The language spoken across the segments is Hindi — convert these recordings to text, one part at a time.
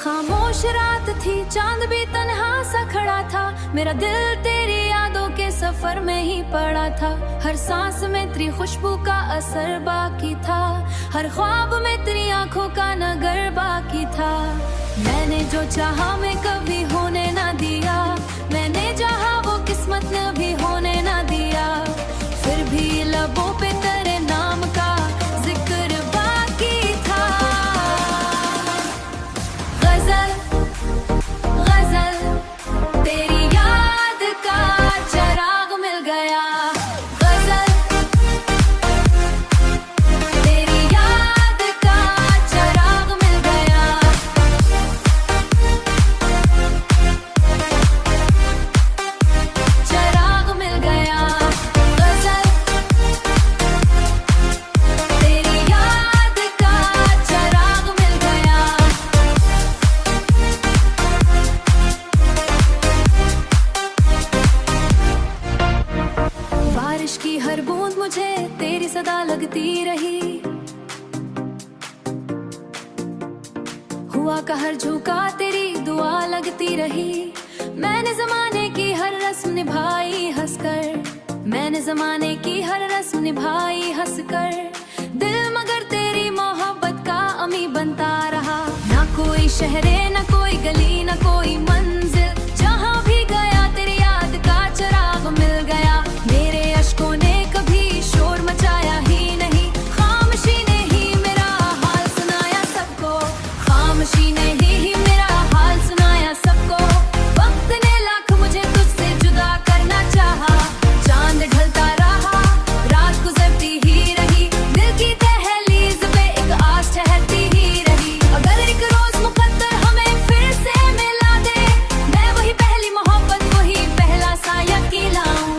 खामोश रात थी, चांद भी तन्हा सा खड़ा था। मेरा दिल तेरी यादों के सफर में ही पड़ा था। हर सांस में तेरी खुशबू का असर बाकी था। हर ख्वाब में तेरी आंखों का नगर बाकी था। मैंने जो चाहा मैं कभी होने ना दिया। मैंने चाहा वो किस्मत ने भी होने ना दिया। फिर भी लबों पे तेरे नाम का जिक्र बाकी था। गजल गजल तेरी याद का चराग मिल गया। गजल तेरी याद का चराग मिल गया। चराग मिल गया। गजल तेरी याद का चराग मिल गया। बारिश की हर बूंद मुझे तेरी सदा लगती रही। हुआ का हर झोंका तेरी दुआ लगती रही। मैंने जमाने की हर रस्म निभाई हंसकर। मैंने जमाने की हर रस्म निभाई हंसकर। दिल मगर तेरी मोहब्बत का अमी बनता रहा। ना कोई शहरे ना कोई गली ना कोई मंजिल, जहाँ भी गया तेरी याद का चराग मिल गया। मेरे अश्कों ने कभी शोर मचाया ही नहीं। खामोशी ने ही मेरा हाल सुनाया सबको। खामोशी ने ही मेरा हाल सुनाया सबको। वक्त ने लाख मुझे तुझसे जुदा करना चाहा। चांद ढलता रहा, रात गुजरती ही रही। दिल की दहलीज पे एक आस ठहरती ही रही। अगर एक रोज मुकद्दर हमें फिर से मिला दे, मैं वही पहली मोहब्बत वही पहला सा यकीन लाऊं।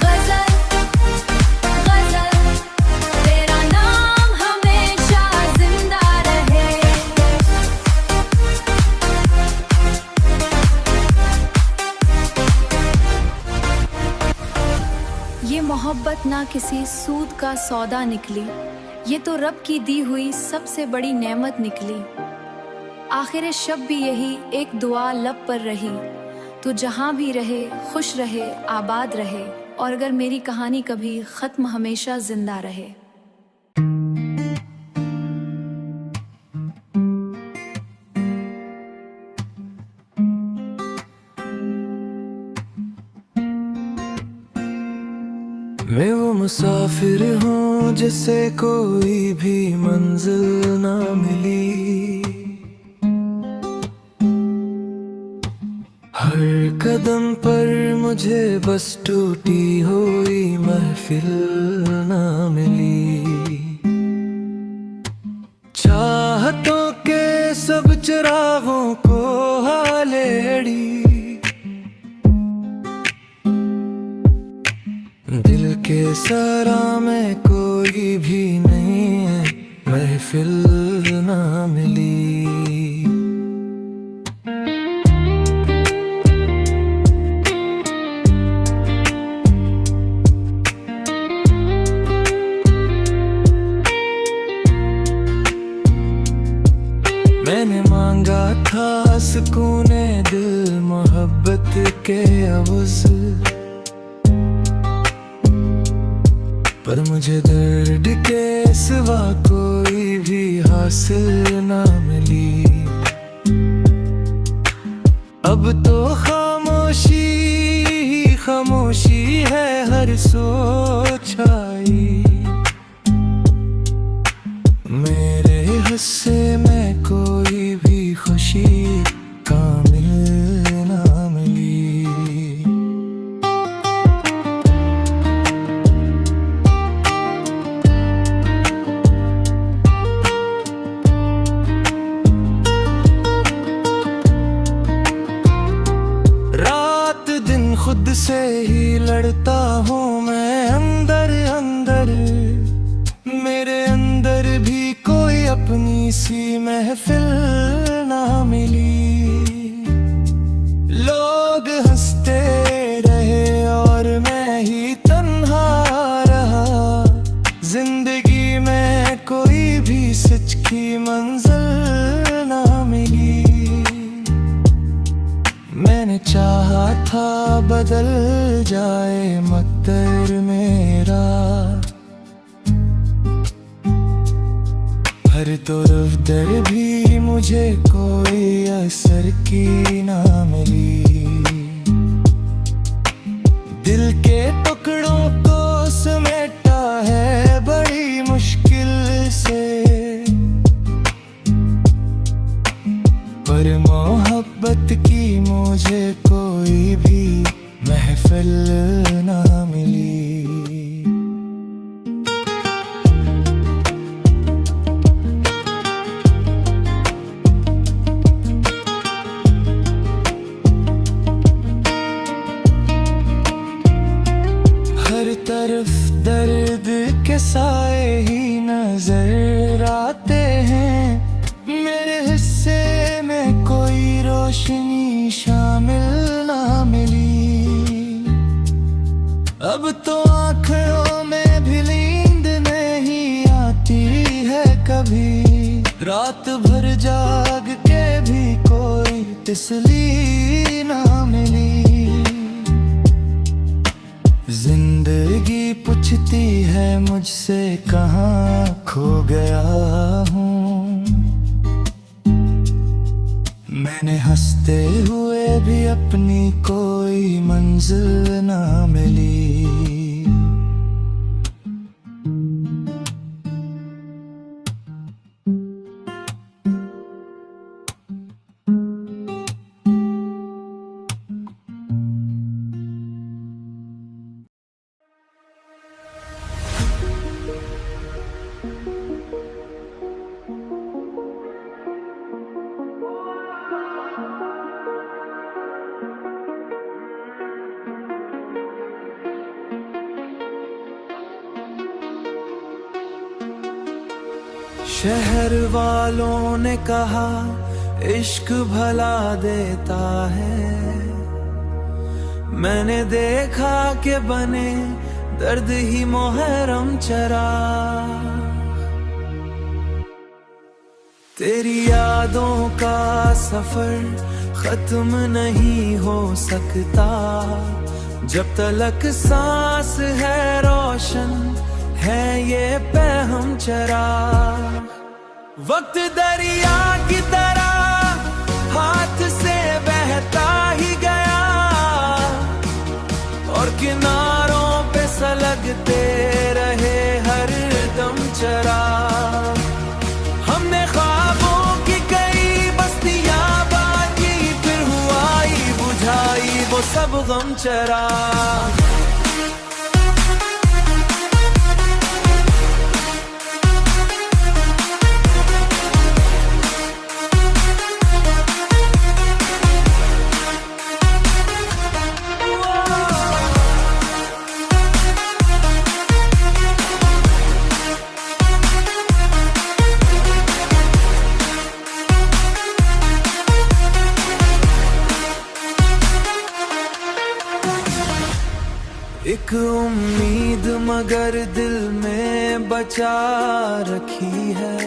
गजल गजल तेरा नाम हमेशा जिंदा रहे। ये मोहब्बत ना किसी सूद का सौदा निकली। ये तो रब की दी हुई सबसे बड़ी नेमत निकली। आखिर शब भी यही एक दुआ लब पर रही। तू जहाँ भी रहे खुश रहे आबाद रहे। और अगर मेरी कहानी कभी खत्म हमेशा जिंदा रहे। मैं वो मुसाफिर हूँ जिसे कोई भी मंजिल ना मिली। हर कदम पर मुझे बस टूटी हुई महफिल ना मिली। चाहतों के सब चिरागों को हालेड़ी। दिल के सारा में कोई भी नहीं है, महफिल ना मिली। मैंने मांगा था सुकूने दिल मोहब्बत के अवज़, पर मुझे दर्द के सिवा कोई भी हासिल ना मिली। अब तो खामोशी ही खामोशी है हर सोच आई। मेरे हिस्से में कोई भी खुशी कामिल ना मिली। रात दिन खुद से ही लड़ता हूँ मैं अंदर अंदर। मेरे अंदर भी कोई अपनी सी महफिल ना मिली। हर तरफ डर भी मुझे कोई असर की ना मिली। दिल के टुकड़ों को समेटा है बड़ी मुश्किल से, पर मोहब्बत की मुझे कोई भी महफिल ना मिली। हर तरफ दर्द के साए ही नजर आते हैं, मेरे हिस्से में कोई रोशनी शामिल ना मिली। अब तो आँखों में भी नींद नहीं आती है कभी, रात भर जाग के भी कोई तसल्ली ना मिली। जिंदगी पूछती है मुझसे कहाँ खो गया हूँ, मैंने हंसते हुए भी अपनी कोई मंजिल ना मिली। शहर वालों ने कहा इश्क भला देता है, मैंने देखा कि बने दर्द ही मुहर्रम चरा। तेरी यादों का सफर खत्म नहीं हो सकता, जब तलक सांस है रोशन है ये पैहम चरा। वक्त दरिया की तरह हाथ से बहता ही गया, और किनारों पे सलगते रहे हर दम चरा। हमने ख्वाबों की कई बस्तियां बांटी, फिर हुआई बुझाई वो सब गम चरा। एक उम्मीद मगर दिल में बचा रखी है,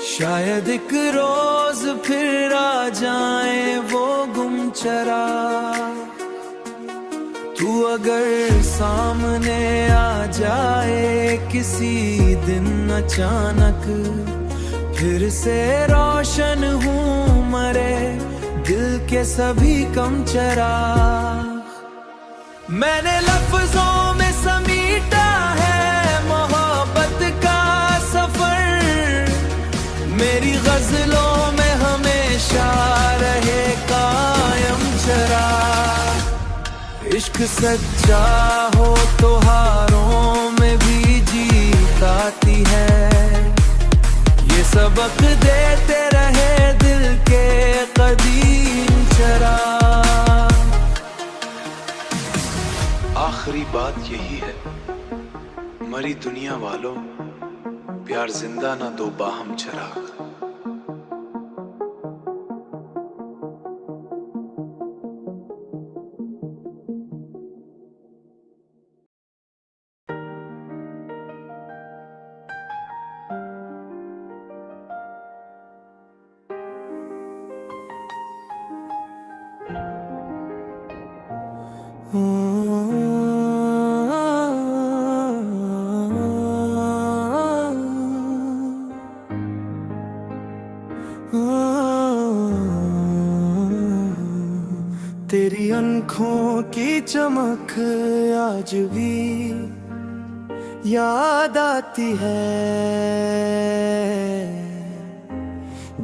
शायद एक रोज फिर आ जाए वो गुम चरा। तू अगर सामने आ जाए किसी दिन अचानक, फिर से रोशन हूँ मरे दिल के सभी कम चरा। मैंने लफ्जों में समीटा है मोहब्बत का सफर, मेरी गजलों में हमेशा रहे कायम चरा। इश्क सच्चा हो तो हारों में भी जीत आती है, ये सबक देते रहे दिल के कदीम चरा। आखिरी बात यही है, मरी दुनिया वालों प्यार जिंदा ना दो बाहम चराग। आँखों की चमक आज भी याद आती है,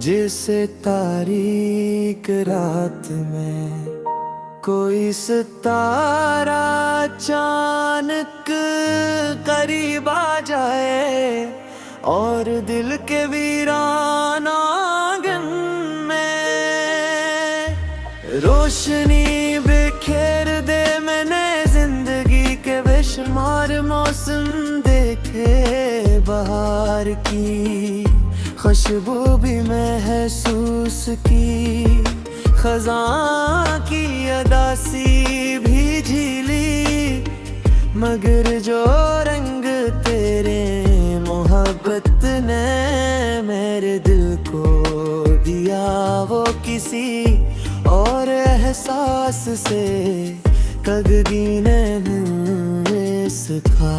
जिसे तारीक रात में कोई सितारा अचानक करीब आ जाए और दिल के वीरान आंगन में रोशनी बिखेर दे। मैंने जिंदगी के बेशुमार मौसम देखे, बहार की खुशबू भी महसूस की, खज़ां की अदासी भी झीली, मगर जो रंग तेरे मोहब्बत ने मेरे दिल को दिया, वो किसी और एहसास से कभी नहीं सिखा।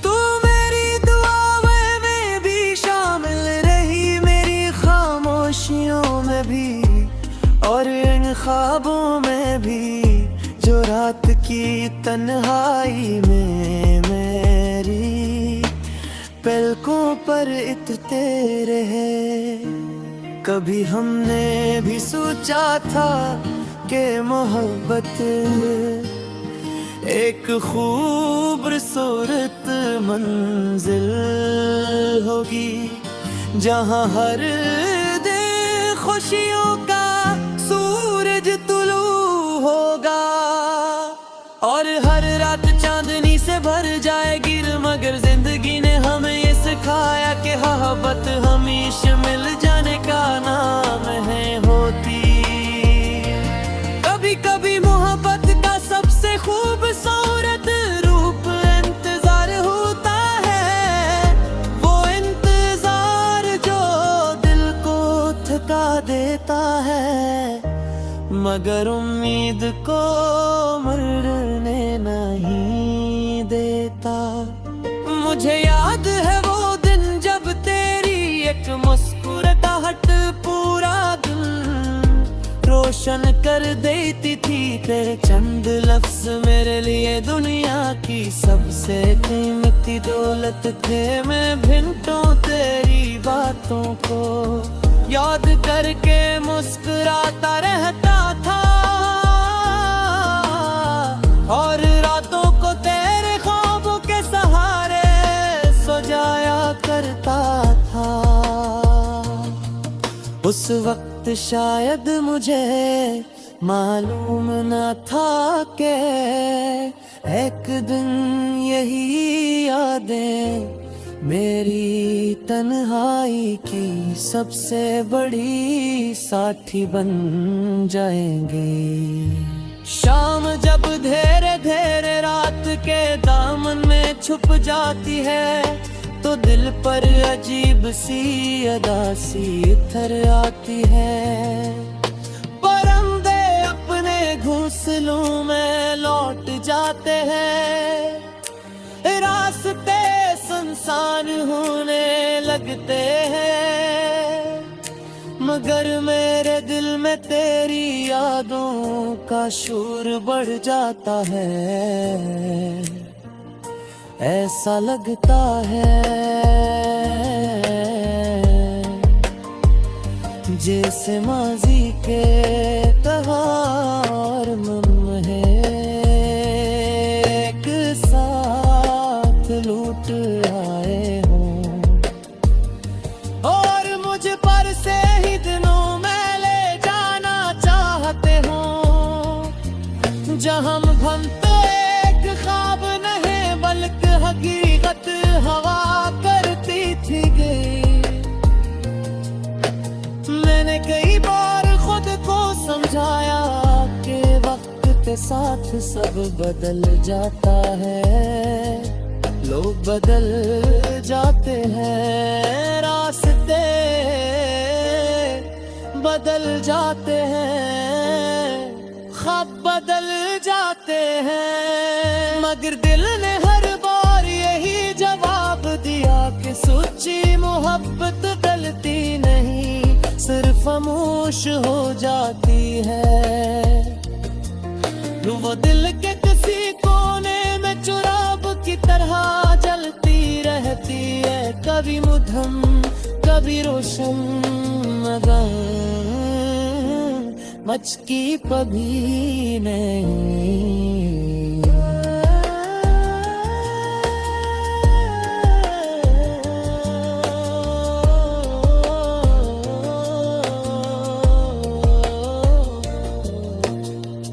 तू मेरी दुआओं में भी शामिल रही, मेरी खामोशियों में भी और इन ख्वाबों में भी, जो रात की तन्हाई में मेरी पलकों पर इतरते रहे। कभी हमने भी सोचा था कि मोहब्बत एक खूबसूरत मंजिल होगी, जहां हर दिन खुशियों का सूरज तुलू होगा और हर रात चांदनी से भर जाएगी। मगर जिंदगी ने हमें ये सिखाया कि मोहब्बत हमेशा मिल जाने का नाम है होती। कभी कभी मोहब्बत का सबसे खूबसूरत रूप इंतजार होता है, वो इंतजार जो दिल को थका देता है, मगर उम्मीद को मरने नहीं देता। मुझे याद है वो दिन जब तेरी एक मुस्कुराहट पूरा दिन रोशन कर देती थी, तेरे चंद लफ्ज मेरे लिए दुनिया की सबसे कीमती दौलत थे। मैं घंटों तेरी बातों को याद करके मुस्कुराता रहता था और रातों को तेरे ख्वाबों के सहारे सो जाया करता था। उस वक्त शायद मुझे मालूम न था कि एक दिन यही यादें मेरी तन्हाई की सबसे बड़ी साथी बन जाएंगे। शाम जब धीरे धीरे रात के दामन में छुप जाती है, तो दिल पर अजीब सी अदासी इतर आती है। परिंदे अपने घोंसलों में लौट जाते हैं, रास्ते सुनसान होने लगते हैं, मगर मेरे दिल में तेरी यादों का शोर बढ़ जाता है। ऐसा लगता है जैसे माजी के त्योहार लम्हे एक साथ लूट आए हों और मुझ पर से ही दिनों में ले जाना चाहते हों, जहां हम तो एक ख्वाब नहीं बल्कि हकीकत हवा करती थी गई। मैंने कई बार खुद को समझाया कि वक्त के साथ सब बदल जाता है, लोग बदल जाते हैं, रास्ते बदल जाते हैं, ख्वाब बदल जाते हैं, मगर दिल ने हर बार यही जवाब दिया कि सच्ची मोहब्बत गलती नहीं, सिर्फ खामोश हो जाती है। वो दिल के किसी कोने में चुराब की तरह जलती रहती है, कभी मुधम कभी रोशन, मगर मचकी कभी नहीं।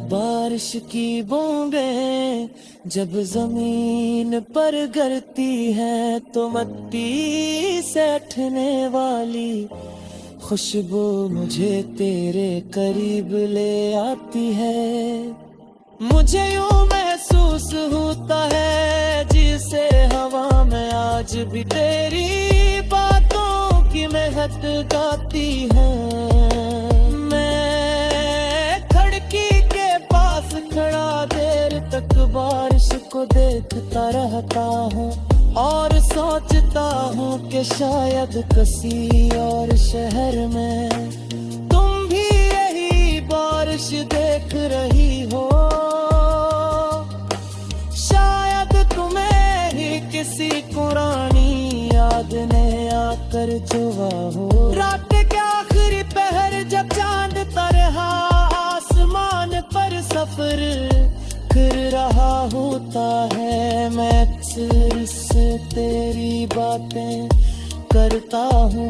बारिश की बूंदें जब जमीन पर गिरती है तो मिट्टी से उठने वाली खुशबू मुझे तेरे करीब ले आती है। मुझे यूं महसूस होता है जिसे हवा में आज भी तेरी बातों की महक गाती है। खड़ा देर तक बारिश को देखता रहता हूँ और सोचता हूँ कि शायद किसी और शहर में तुम भी यही बारिश देख रही हो। शायद तुम्हें ही किसी पुरानी याद ने आकर जुआ हो। रात के आखिरी पहर जब चांद तरहा आसमान पर सफर कर रहा होता है, मैं अक्सर से तेरी बातें करता हूँ।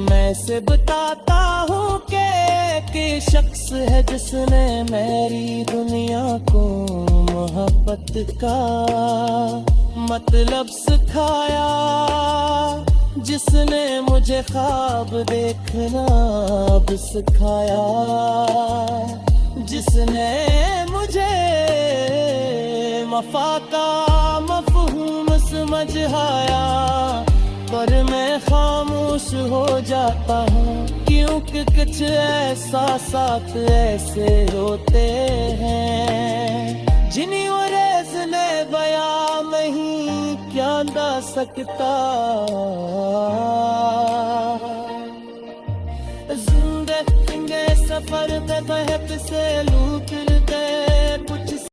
मैं से बताता हूँ कि शख्स है जिसने मेरी दुनिया को मोहब्बत का मतलब सिखाया, जिसने मुझे ख्वाब देखना अब सिखाया, जिसने मुझे वफा का मफ़हूम समझाया। पर मैं खामोश हो जाता हूँ क्योंकि कुछ एहसास ऐसे होते हैं जिन्हीं वरेस ने बयां नहीं क्या ना सकता। जिंदगी सफर पे बहक से लूट गए